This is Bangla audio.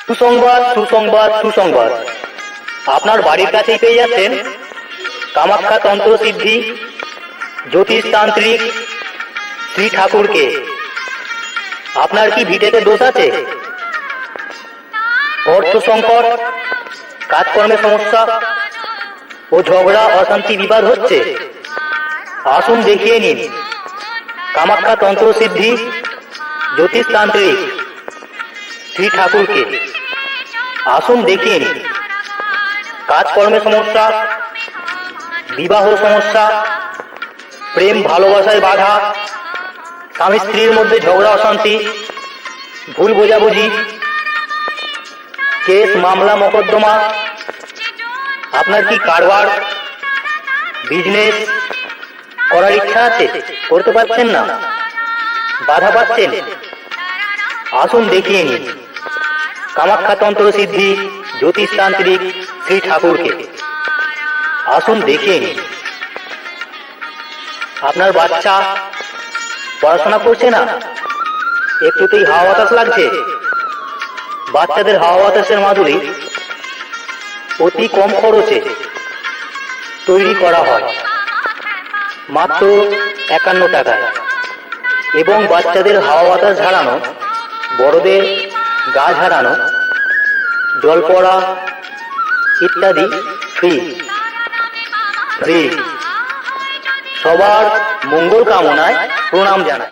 সুসংবাদ সুসংবাদ সুসংবাদ, আপনার বাড়ির কাছেই পেয়ে যাচ্ছেন কামাখ্যা তন্ত্র সিদ্ধি জ্যোতিষতান্ত্রিক শ্রী ঠাকুরকে। আপনার কি ভিটেতে দোষ আছে, অর্থ সংকট, কাজকর্মে সমস্যা ও ঝগড়া অশান্তি বিবাদ হচ্ছে? আসুন দেখিয়ে নিন কামাখ্যা তন্ত্র সিদ্ধি জ্যোতিষতান্ত্রিক শ্রী ঠাকুরকে। আসুন দেখিয়ে নিন কাজকর্মে সমস্যা, বিবাহ সমস্যা, প্রেম ভালোবাসায় বাধা, স্বামী স্ত্রীর মধ্যে ঝগড়া অশান্তি, ভুল বোঝাবুঝি, কেস মামলা মোকদ্দমা। আপনার কি কারবার বিজনেস করার ইচ্ছা আছে, করতে পারছেন না, বাধা পাচ্ছেন? আসুন দেখিয়ে নিন কামাখ্যা তন্ত্র সিদ্ধি জ্যোতিষতান্ত্রিক শ্রী ঠাকুরকে। আসুন দেখিয়ে নিন। আপনার বাচ্চা পড়াশোনা করছে না, একটুতেই হাওয়া বাতাস লাগছে? বাচ্চাদের হাওয়া বাতাসের মাধুরী অতি কম খরচে তৈরি করা হয় মাত্র 51 টাকায়, এবং বাচ্চাদের হাওয়া বাতাস ঝাড়ানো, বড়দের গা ঝাড়ানো, জল পড়া ইত্যাদি ফ্রি। সবার মঙ্গল কামনায় প্রণাম জানাই।